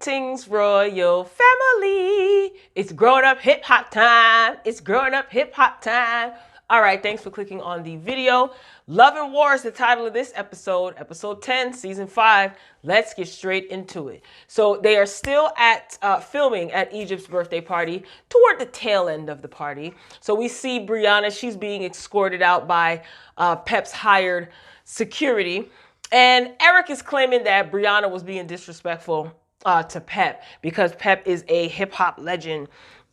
Greetings, royal family. It's growing up hip hop time. It's growing up hip hop time. All right, thanks for clicking on the video. Love and War is the title of this episode, episode 10, season 5. Let's get straight into it. So they are still at filming at Egypt's birthday party, toward the tail end of the party. So we see Brianna, she's being escorted out by Pep's hired security. And Eric is claiming that Brianna was being disrespectful to Pep because Pep is a hip hop legend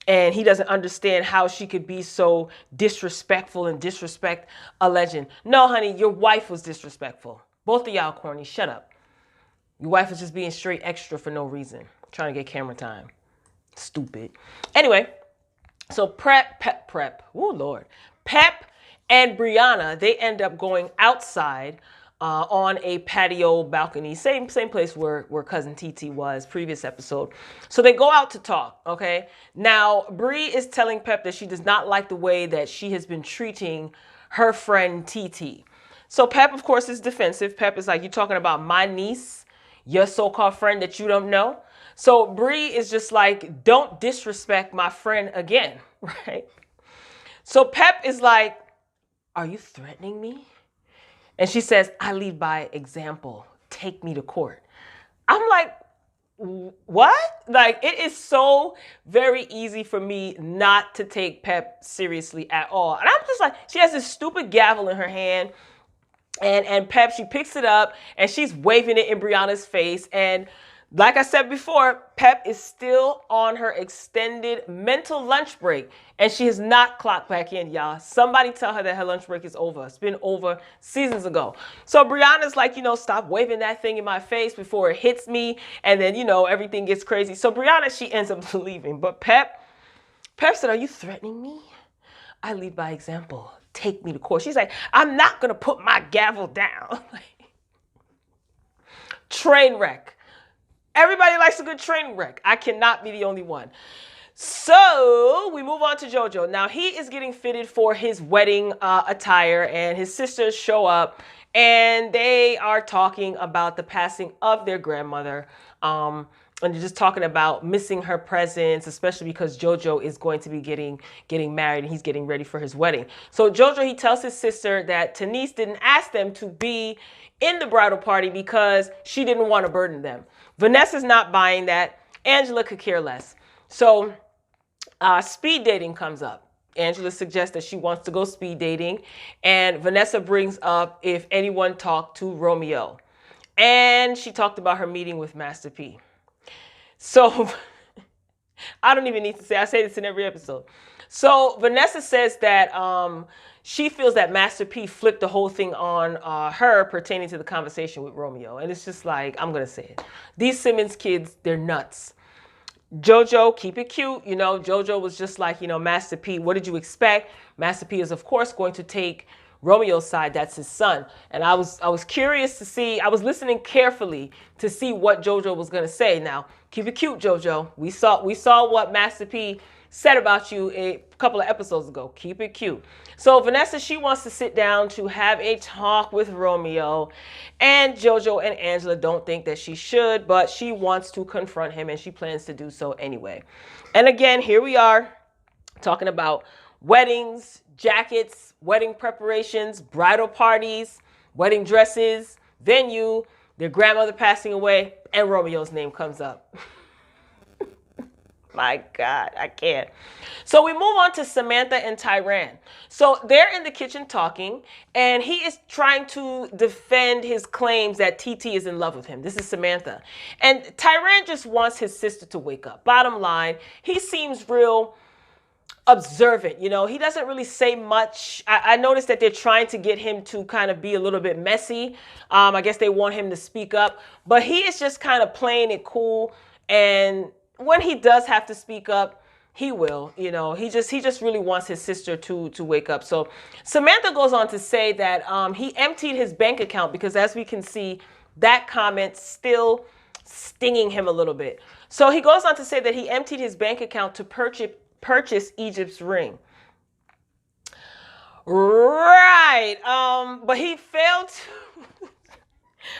and he doesn't understand how she could be so disrespectful and disrespect a legend. No, honey, your wife was disrespectful. Both of y'all corny. Shut up. Your wife was just being straight extra for no reason. Trying to get camera time. Stupid. Anyway, so Pep. Oh, Lord. Pep and Brianna, they end up going outside on a patio balcony, same place where cousin TT was previous episode. So they go out to talk, okay? Now, Bree is telling Pep that she does not like the way that she has been treating her friend TT. So Pep, of course, is defensive. Pep is like, you talking about my niece, your so-called friend that you don't know? So Bree is just like, don't disrespect my friend again, right? So Pep is like, are you threatening me? And she says, I lead by example. Take me to court. I'm like, what? Like, it is so very easy for me not to take Pep seriously at all. And I'm just like, she has this stupid gavel in her hand. And Pep, she picks it up and she's waving it in Brianna's face. And like I said before, Pep is still on her extended mental lunch break. And she has not clocked back in, y'all. Somebody tell her that her lunch break is over. It's been over seasons ago. So Brianna's like, stop waving that thing in my face before it hits me. And then, everything gets crazy. So Brianna, she ends up leaving. But Pep said, are you threatening me? I lead by example. Take me to court. She's like, I'm not going to put my gavel down. Train wreck. Everybody likes a good train wreck. I cannot be the only one. So we move on to JoJo. Now he is getting fitted for his wedding attire and his sisters show up and they are talking about the passing of their grandmother. And they're just talking about missing her presence, especially because JoJo is going to be getting married and he's getting ready for his wedding. So JoJo, he tells his sister that Tanise didn't ask them to be in the bridal party because she didn't want to burden them. Vanessa's not buying that. Angela could care less. So speed dating comes up. Angela suggests that she wants to go speed dating. And Vanessa brings up if anyone talked to Romeo. And she talked about her meeting with Master P. So I don't even need to say, I say this in every episode. So Vanessa says that she feels that Master P flipped the whole thing on her pertaining to the conversation with Romeo. And it's just like, I'm going to say it. These Simmons kids, they're nuts. JoJo, keep it cute. JoJo was just like, Master P, what did you expect? Master P is, of course, going to take Romeo's side. That's his son. And I was curious to see, I was listening carefully to see what JoJo was going to say. Now, keep it cute, JoJo. We saw what Master P said about you a couple of episodes ago. Keep it cute. So Vanessa, she wants to sit down to have a talk with Romeo, and JoJo and Angela don't think that she should, but she wants to confront him and she plans to do so anyway. And again, here we are talking about weddings, jackets, wedding preparations, bridal parties, wedding dresses, venue, their grandmother passing away, and Romeo's name comes up. My God, I can't. So we move on to Samantha and Tyran. So they're in the kitchen talking, and he is trying to defend his claims that TT is in love with him. This is Samantha. And Tyran just wants his sister to wake up. Bottom line, he seems real observant. He doesn't really say much. I noticed that they're trying to get him to kind of be a little bit messy. I guess they want him to speak up, but he is just kind of playing it cool. And when he does have to speak up, he will. He just really wants his sister to wake up. So Samantha goes on to say that he emptied his bank account because, as we can see, that comment still stinging him a little bit. So he goes on to say that he emptied his bank account to purchase Egypt's ring. Right. But he failed to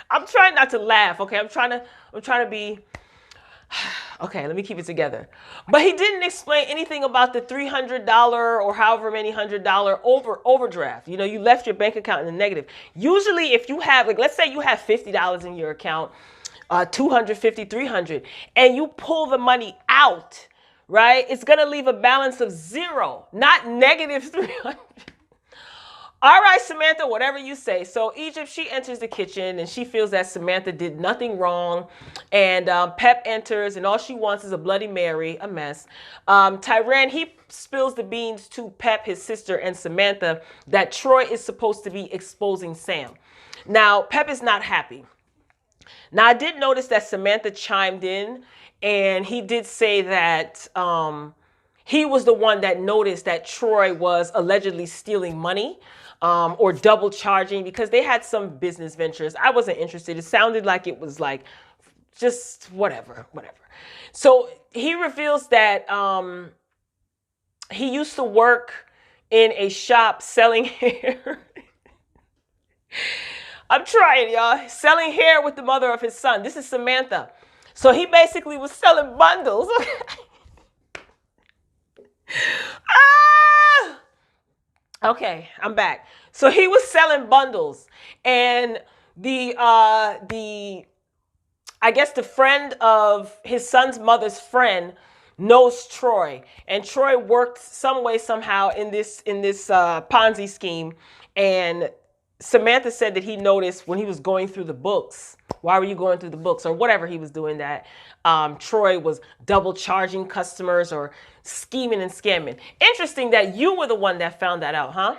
I'm trying not to laugh, okay? I'm trying to be Okay, let me keep it together. But he didn't explain anything about the $300 or however many $100 overdraft. You know, you left your bank account in the negative. Usually if you have, like, let's say you have $50 in your account, 250, 300, and you pull the money out, right? It's going to leave a balance of zero, not negative 300. All right, Samantha, whatever you say. So Egypt, she enters the kitchen and she feels that Samantha did nothing wrong. And Pep enters and all she wants is a Bloody Mary, a mess. Tyran, he spills the beans to Pep, his sister, and Samantha that Troy is supposed to be exposing Sam. Now, Pep is not happy. Now, I did notice that Samantha chimed in and he did say that he was the one that noticed that Troy was allegedly stealing money. Or double charging because they had some business ventures. I wasn't interested. It sounded like it was like just whatever. So he reveals that he used to work in a shop selling hair. I'm trying, y'all. Selling hair with the mother of his son. This is Samantha. So he basically was selling bundles. Okay, I'm back. So he was selling bundles, and I guess the friend of his son's mother's friend knows Troy, and Troy worked some way somehow in this Ponzi scheme. And Samantha said that he noticed when he was going through the books. Why were you going through the books or whatever he was doing that? Troy was double charging customers or scheming and scamming. Interesting that you were the one that found that out, huh?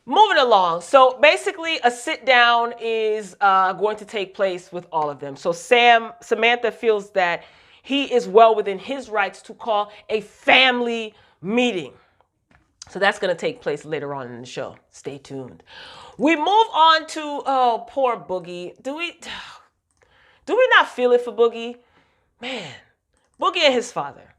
Moving along. So basically a sit down is going to take place with all of them. So Samantha feels that he is well within his rights to call a family meeting. So that's going to take place later on in the show. Stay tuned. We move on to, oh, poor Boogie. Do we not feel it for Boogie? Man, Boogie and his father.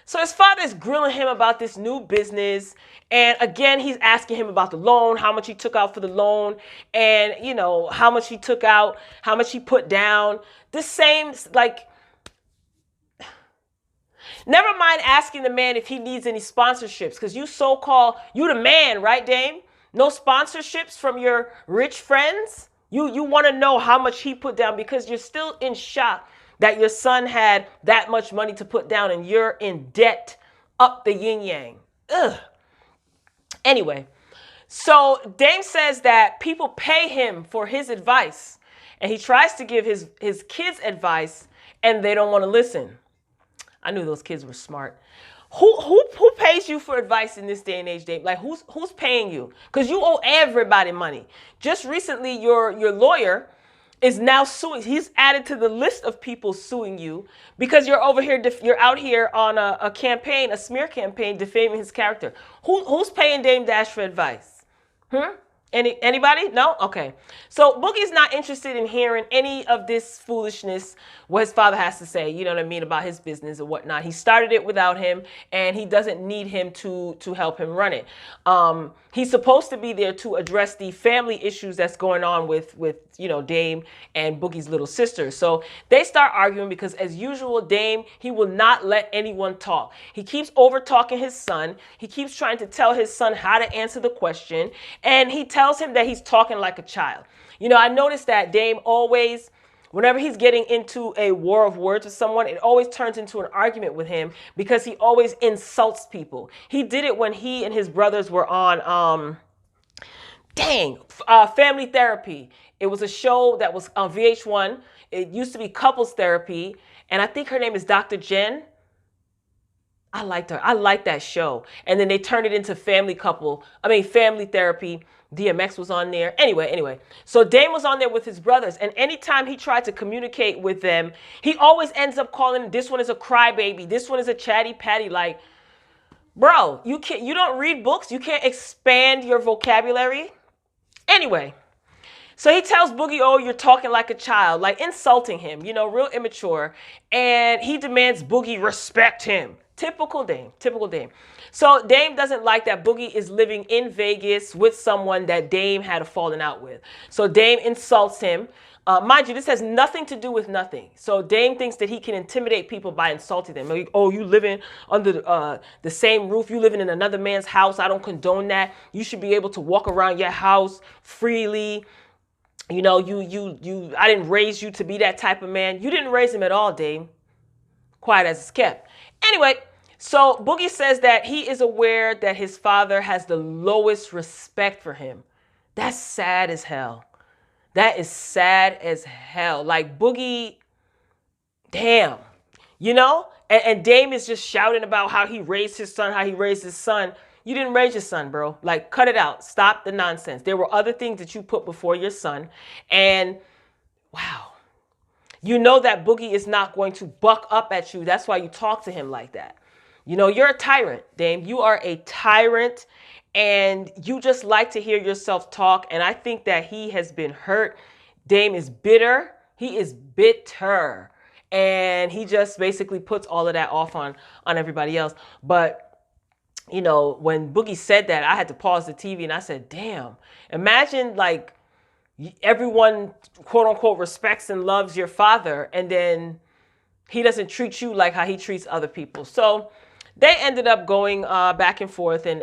So his father is grilling him about this new business. And again, he's asking him about the loan, how much he took out for the loan, and, you know, how much he took out, how much he put down. The same, like, never mind asking the man if he needs any sponsorships, because you the man, right, Dame? No sponsorships from your rich friends? You want to know how much he put down because you're still in shock that your son had that much money to put down and you're in debt up the yin yang. Ugh. Anyway, so Dame says that people pay him for his advice, and he tries to give his kids advice and they don't want to listen. I knew those kids were smart. Who pays you for advice in this day and age, Dame? Like who's paying you? Because you owe everybody money. Just recently, your lawyer is now suing. He's added to the list of people suing you because you're over here. You're out here on a campaign, a smear campaign, defaming his character. Who's paying Dame Dash for advice? Anybody? No? Okay. So Boogie's not interested in hearing any of this foolishness, what his father has to say, you know what I mean, about his business or whatnot. He started it without him, and he doesn't need him to help him run it. He's supposed to be there to address the family issues that's going on with you know, Dame and Boogie's little sister. So they start arguing because, as usual, Dame, he will not let anyone talk. He keeps over-talking his son. He keeps trying to tell his son how to answer the question, and he tells him that he's talking like a child. You know, I noticed that Dame always, whenever he's getting into a war of words with someone, it always turns into an argument with him because he always insults people. He did it when he and his brothers were on, Family Therapy. It was a show that was on VH1. It used to be Couples Therapy, and I think her name is Dr. Jen. I liked her. I liked that show. And then they turned it into Family Therapy. DMX was on there. Anyway. So Dame was on there with his brothers. And anytime he tried to communicate with them, he always ends up calling, this one is a crybaby. This one is a chatty patty. Like, bro, you don't read books. You can't expand your vocabulary. Anyway. So he tells Boogie, oh, you're talking like a child, like insulting him, you know, real immature. And he demands Boogie respect him. Typical Dame. So Dame doesn't like that Boogie is living in Vegas with someone that Dame had a falling out with. So Dame insults him. Mind you, this has nothing to do with nothing. So Dame thinks that he can intimidate people by insulting them. Like, oh, you living under the same roof. You living in another man's house. I don't condone that. You should be able to walk around your house freely. You know, I didn't raise you to be that type of man. You didn't raise him at all, Dame. Quiet as it's kept. Anyway, so Boogie says that he is aware that his father has the lowest respect for him. That's sad as hell. That is sad as hell. Like, Boogie, damn, you know? And Dame is just shouting about how he raised his son, how he raised his son. You didn't raise your son, bro. Like, cut it out. Stop the nonsense. There were other things that you put before your son. And, wow. You know that Boogie is not going to buck up at you. That's why you talk to him like that. You know, you're a tyrant, Dame. You are a tyrant. And you just like to hear yourself talk. And I think that he has been hurt. Dame is bitter. He is bitter. And he just basically puts all of that off on everybody else. But, you know, when Boogie said that, I had to pause the TV and I said, damn, imagine like everyone, quote unquote, respects and loves your father. And then he doesn't treat you like how he treats other people. So they ended up going back and forth, and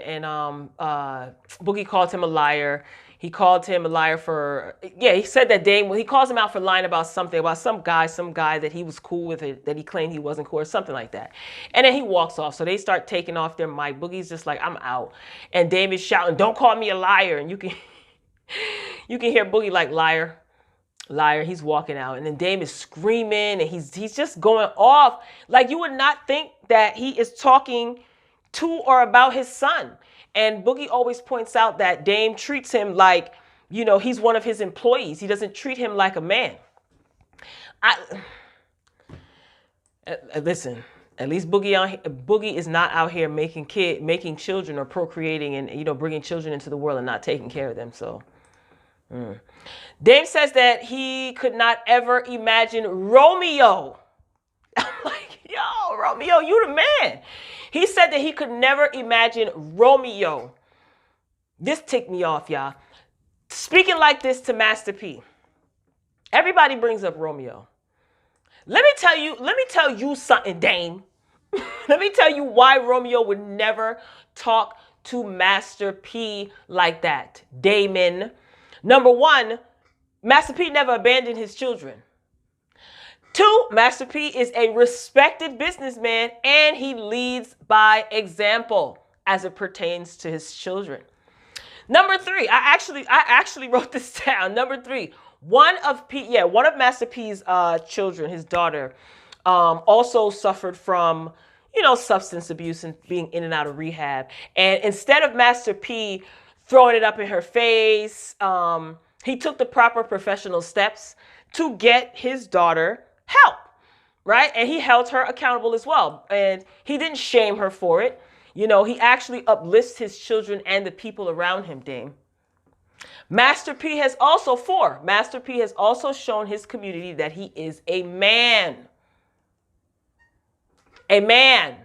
Boogie called him a liar. He called him a liar for, he said that Dame, he calls him out for lying about something, about some guy that he was cool with, that he claimed he wasn't cool or something like that. And then he walks off. So they start taking off their mic. Boogie's just like, I'm out. And Dame is shouting, don't call me a liar. And you can hear Boogie like, liar. Liar. He's walking out, and then Dame is screaming, and he's just going off. Like, you would not think that he is talking to or about his son. And Boogie always points out that Dame treats him like, you know, he's one of his employees. He doesn't treat him like a man. Listen, at least Boogie is not out here making children or procreating and, you know, bringing children into the world and not taking care of them. So. Dame says that he could not ever imagine Romeo. I'm like, yo, Romeo, you the man. He said that he could never imagine Romeo. This ticked me off, y'all. Speaking like this to Master P. Everybody brings up Romeo. Let me tell you something, Dame. Let me tell you why Romeo would never talk to Master P like that. Damon. Number one, Master P never abandoned his children. Two, Master P is a respected businessman and he leads by example as it pertains to his children. Number three, I actually wrote this down. Number three, one of Master P's children, his daughter, also suffered from, you know, substance abuse and being in and out of rehab. And instead of Master P throwing it up in her face, he took the proper professional steps to get his daughter help, right? And he held her accountable as well. And he didn't shame her for it. You know, he actually uplifts his children and the people around him, Dame. Master P has also shown his community that he is a man. A man.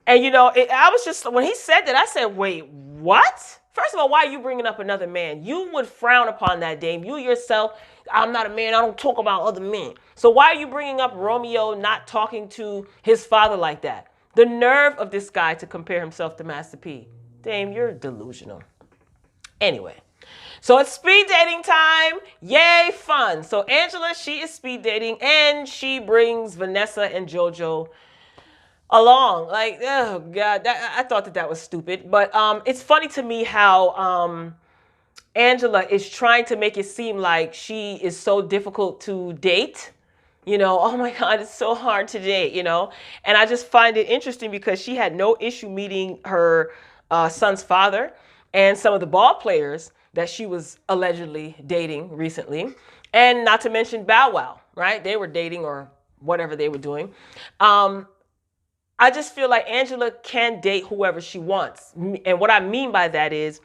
And, you know, I was just, when he said that, I said, wait, what? First of all, why are you bringing up another man? You would frown upon that, Dame. You yourself, I'm not a man. I don't talk about other men. So why are you bringing up Romeo not talking to his father like that? The nerve of this guy to compare himself to Master P. Dame, you're delusional. Anyway, so it's speed dating time. Yay, fun. So Angela, she is speed dating, and she brings Vanessa and JoJo along. Like, oh God, I thought that was stupid. But it's funny to me how Angela is trying to make it seem like she is so difficult to date. You know, oh my God, it's so hard to date, you know. And I just find it interesting because she had no issue meeting her son's father and some of the ball players that she was allegedly dating recently. And not to mention Bow Wow, right? They were dating or whatever they were doing. I just feel like Angela can date whoever she wants. And what I mean by that is,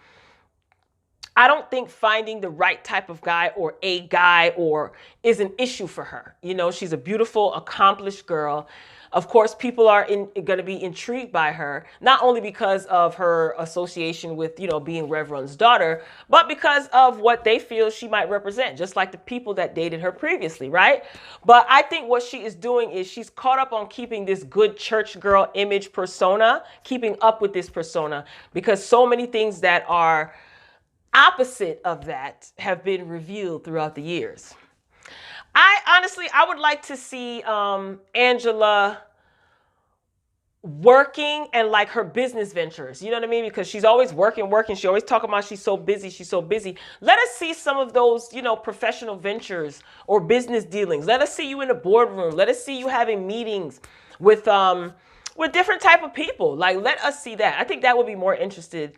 I don't think finding the right type of guy or a guy or is an issue for her. You know, she's a beautiful, accomplished girl. Of course, people are going to be intrigued by her, not only because of her association with, you know, being Reverend's daughter, but because of what they feel she might represent, just like the people that dated her previously, right? But I think what she is doing is she's caught up on keeping this good church girl image persona, keeping up with this persona, because so many things that are opposite of that have been revealed throughout the years. I would like to see Angela working and like her business ventures. You know what I mean? Because she's always working. She always talking about she's so busy. Let us see some of those, you know, professional ventures or business dealings. Let us see you in the boardroom. Let us see you having meetings with different type of people. Like, let us see that. I think that would be more interesting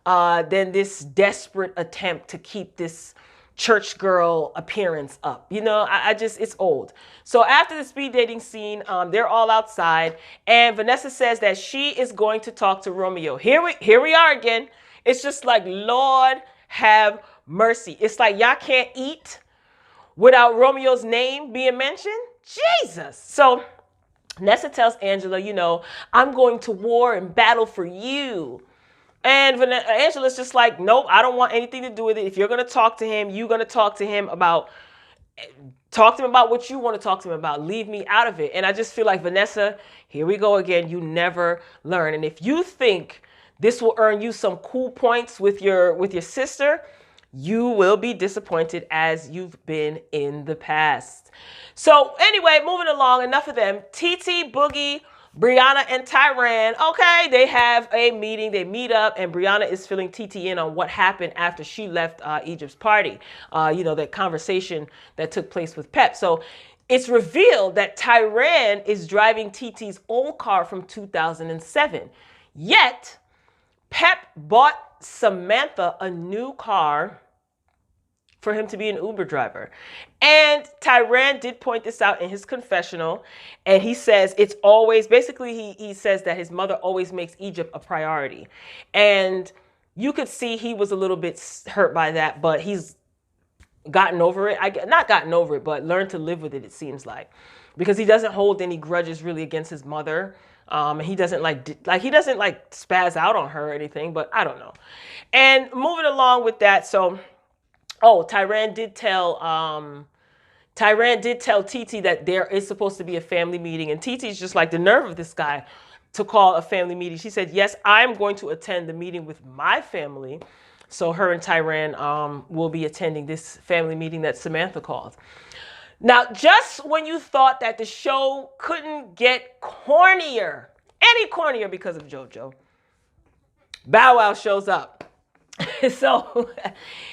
than this desperate attempt to keep this church girl appearance up. You know, I just, it's old. So after the speed dating scene, they're all outside, and Vanessa says that she is going to talk to Romeo. Here we are again. It's just like, Lord have mercy. It's like y'all can't eat without Romeo's name being mentioned. Jesus. So Vanessa tells Angela, you know, I'm going to war and battle for you. And Angela's just like, nope, I don't want anything to do with it. If you're going to talk to him, you're going to talk to him about what you want to talk to him about. Leave me out of it. And I just feel like, Vanessa, here we go again. You never learn. And if you think this will earn you some cool points with your sister, you will be disappointed as you've been in the past. So anyway, moving along, enough of them. TT, Boogie, Brianna and Tyran, okay, they have a meeting. They meet up, and Brianna is filling TT in on what happened after she left Egypt's party. You know, that conversation that took place with Pep. So it's revealed that Tyran is driving TT's old car from 2007. Yet, Pep bought Samantha a new car for him to be an Uber driver. And Tyran did point this out in his confessional. And he says it's always, basically he says that his mother always makes Egypt a priority. And you could see he was a little bit hurt by that, but he's gotten over it. Not gotten over it, but learned to live with it, it seems like. Because he doesn't hold any grudges really against his mother. He doesn't he doesn't spaz out on her or anything, but I don't know. And moving along with that, so Tyran did tell TT that there is supposed to be a family meeting, and TT's just like, the nerve of this guy to call a family meeting. She said, yes, I'm going to attend the meeting with my family. So her and Tyran will be attending this family meeting that Samantha called. Now, just when you thought that the show couldn't get cornier, any cornier because of JoJo, Bow Wow shows up. So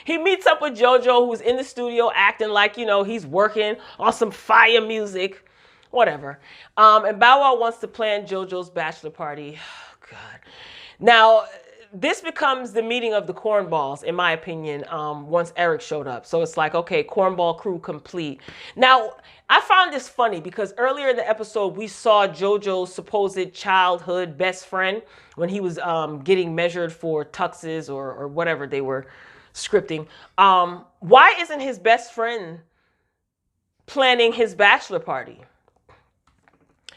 he meets up with JoJo, who's in the studio acting like, you know, he's working on some fire music, whatever. And Bow Wow wants to plan JoJo's bachelor party. Oh, God. Now, this becomes the meeting of the cornballs, in my opinion, once Eric showed up. So it's like, okay, cornball crew complete. Now, I found this funny because earlier in the episode, we saw JoJo's supposed childhood best friend when he was getting measured for tuxes or whatever they were scripting. Why isn't his best friend planning his bachelor party?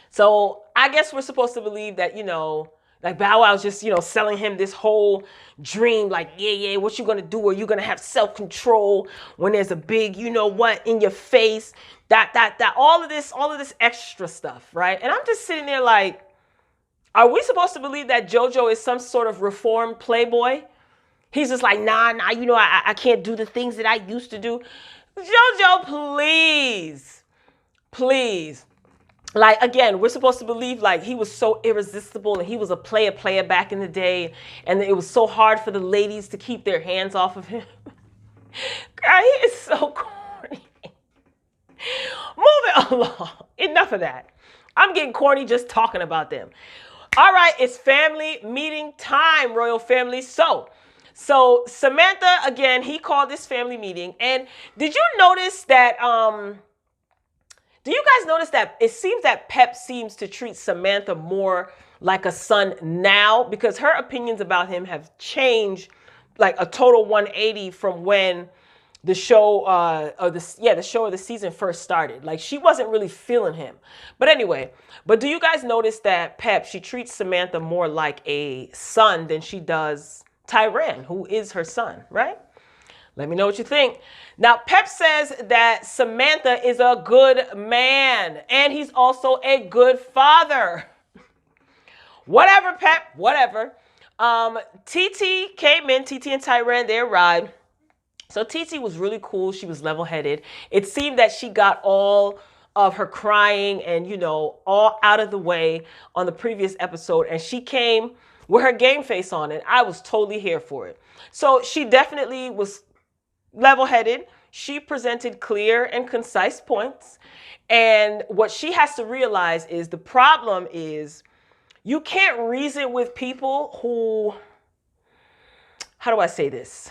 So I guess we're supposed to believe that, you know, like Bow Wow's just, you know, selling him this whole dream, like, yeah, what you gonna do? Are you gonna have self-control when there's a big, you know what, in your face? That, all of this extra stuff, right? And I'm just sitting there like, are we supposed to believe that JoJo is some sort of reformed playboy? He's just like, nah, you know, I can't do the things that I used to do. JoJo, please. Like, again, we're supposed to believe like he was so irresistible and he was a player back in the day, and it was so hard for the ladies to keep their hands off of him. Girl, he is so corny. Moving along. Enough of that. I'm getting corny just talking about them. All right, it's family meeting time, royal family. So Samantha, again, he called this family meeting. And did you notice that... Do you guys notice that it seems that Pep seems to treat Samantha more like a son now, because her opinions about him have changed like a total 180 from when the show the show of the season first started. Like, she wasn't really feeling him. But anyway, but do you guys notice that Pep, she treats Samantha more like a son than she does Tyran, who is her son, right? Let me know what you think. Now, Pep says that Samantha is a good man and he's also a good father. Whatever, Pep, whatever. TT came in, TT and Tyran, they arrived. So TT was really cool. She was level-headed. It seemed that she got all of her crying and, you know, all out of the way on the previous episode. And she came with her game face on, and I was totally here for it. So she definitely was level-headed. She presented clear and concise points. And what she has to realize is the problem is you can't reason with people who, how do I say this?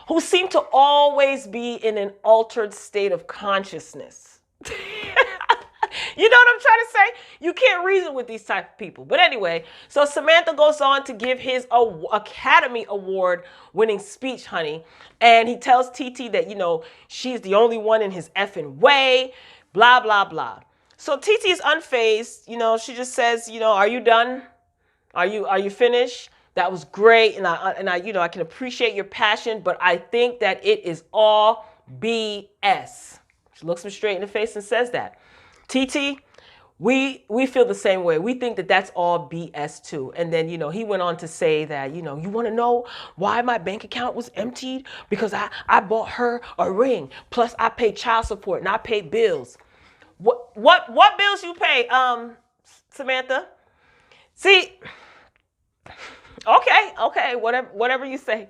Who seem to always be in an altered state of consciousness. You know what I'm trying to say? You can't reason with these type of people. But anyway, so Samantha goes on to give his Academy Award winning speech, honey. And he tells TT that, you know, she's the only one in his effing way, blah, blah, blah. So TT is unfazed. You know, she just says, you know, are you done? Are you finished? That was great, and I, you know, I can appreciate your passion, but I think that it is all BS. She looks him straight in the face and says that. TT, we feel the same way. We think that that's all BS too. And then, you know, he went on to say that, you know, you want to know why my bank account was emptied? Because I bought her a ring, plus I paid child support and I paid bills. What bills you pay, Samantha? See. Okay, whatever you say.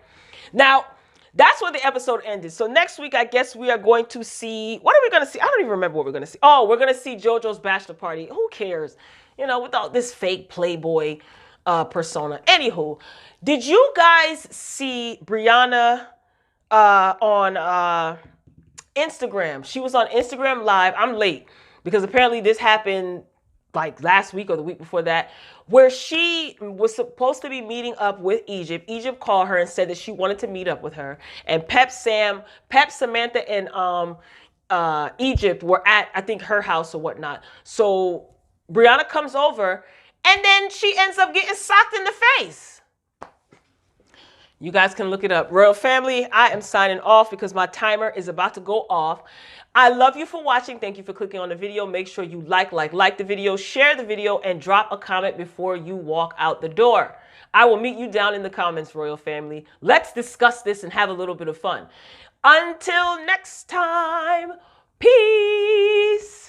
Now, that's where the episode ended. So next week, I guess we are going to see, what are we going to see? I don't even remember what we're going to see. Oh, we're going to see JoJo's bachelor party. Who cares? You know, with all this fake Playboy persona. Anywho, did you guys see Brianna on Instagram? She was on Instagram Live. I'm late because apparently this happened like last week or the week before that, where she was supposed to be meeting up with Egypt. Egypt called her and said that she wanted to meet up with her. And Pep, Samantha, and Egypt were at, I think, her house or whatnot. So Brianna comes over, and then she ends up getting socked in the face. You guys can look it up. Royal family, I am signing off because my timer is about to go off. I love you for watching. Thank you for clicking on the video. Make sure you like the video, share the video, and drop a comment before you walk out the door. I will meet you down in the comments, Royal family. Let's discuss this and have a little bit of fun. Until next time, peace.